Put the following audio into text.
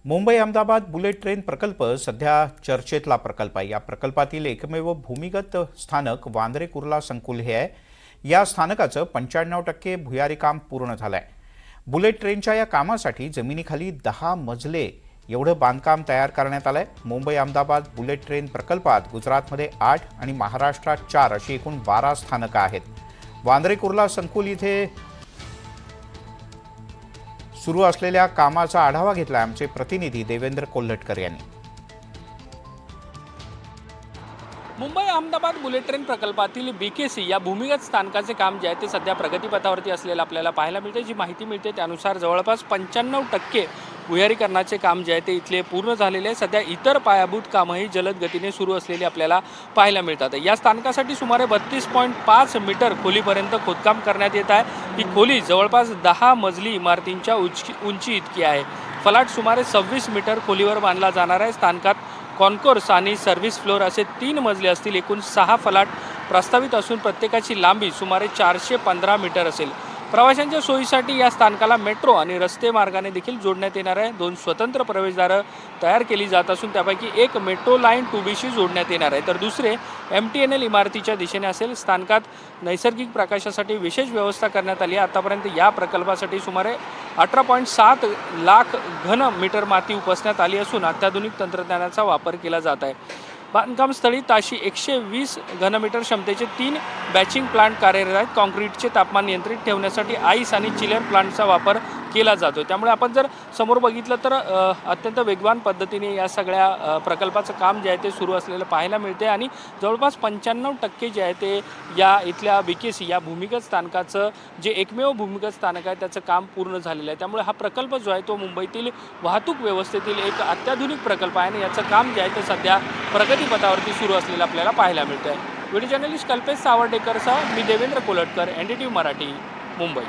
Mumbai Ahmedabad bullet train प्रकल्प सध्या चर्चेतला प्रकल्प आहे। या प्रकल्पातील एकमेव भूमिगत स्थानक वांद्रे कुर्ला संकुल हे आहे। या स्थानकाचं 95% भुयारी काम पूर्ण झालंय। बुलेट ट्रेनच्या या कामासाठी जमिनीखाली 10 मजले एवढं बांधकाम तयार करण्यात आलंय। मुंबई अहमदाबाद बुलेट ट्रेन प्रकल्पात गुजरातमध्ये 8 आणि महाराष्ट्रात 4 अशी एकूण 12 स्थानकं आहेत। वांद्रे कुर्ला संकुल इथे सुरू असलेल्या कामाचा आढावा घेतला आमचे प्रतिनिधी देवेंद्र कोल्हटकर यांनी। मुंबई अहमदाबाद बुलेट ट्रेन प्रकल्पातील BKC या भूमिगत स्थानकाचे काम जे आहे ते सध्या प्रगतीपथावरती असलेलं आपल्याला पाहायला मिळते। जी माहिती मिळते त्यानुसार जवळपास 95% भुयारीकरणाचे काम जे आहे ते इथले पूर्ण झालेले आहे। सध्या इतर पायाभूत कामही जलद गतीने सुरू असलेली आपल्याला पाहायला मिळतात। या स्थानकासाठी सुमारे 32.5 मीटर खोलीपर्यंत खोदकाम करण्यात येत आहे। ही खोली जवळपास 10 मजली इमारतींच्या उंची इतकी आहे। फलाट सुमारे 26 मीटर खोलीवर बांधला जाणार आहे। स्थानकात कॉन्कोर्स आणि सर्व्हिस फ्लोअर असे 3 मजले असतील। एकूण 6 फलाट प्रस्तावित असून प्रत्येकाची लांबी सुमारे 415 मीटर असेल। प्रवाशांच्या सोयीसाठी या स्थानकाला मेट्रो आणि रस्ते मार्गाने देखील जोडण्यात येणार आहे। 2 स्वतंत्र प्रवेशद्वारे तयार केली जात असून त्यापैकी एक मेट्रो लाईन 2B जोडण्यात येणार आहे, तर दुसरे MTNL इमारतीच्या दिशेने असेल। स्थानकात नैसर्गिक प्रकाशासाठी विशेष व्यवस्था करण्यात आली आहे। आतापर्यंत या प्रकल्पासाठी सुमारे 18.7 लाख घन मीटर माती उपसण्यात आली असून अत्याधुनिक तंत्रज्ञानाचा वापर केला जात आहे। बांधकामस्थळी ताशी 120 घनमीटर क्षमतेचे 3 बॅचिंग प्लांट कार्यरत आहेत। कॉन्क्रीटचे तापमान नियंत्रित ठेवण्यासाठी आईस आणि चिलर प्लांटचा वापर केला जातो। त्यामुळे आपण जर समोर बघितलं तर अत्यंत वेगवान पद्धतीने या सगळ्या प्रकल्पाचं काम जे आहे ते सुरू असलेलं पाहायला मिळते आणि जवळपास 95% जे आहे ते या इथल्या BKC या भूमिगत स्थानकाचं जे एकमेव भूमिगत स्थानक आहे त्याचं काम पूर्ण झालेलं आहे। त्यामुळे हा प्रकल्प जो आहे तो मुंबईतील वाहतूक व्यवस्थेतील एक अत्याधुनिक प्रकल्प आहे आणि याचं काम जे आहे ते सध्या प्रगतीपथावरती सुरू असलेलं आपल्याला पाहायला मिळतं आहे। व्हिडिओ जर्नलिस्ट कल्पेश सावर्डेकरसह मी देवेंद्र कोल्हटकर, NDTV मराठी, मुंबई।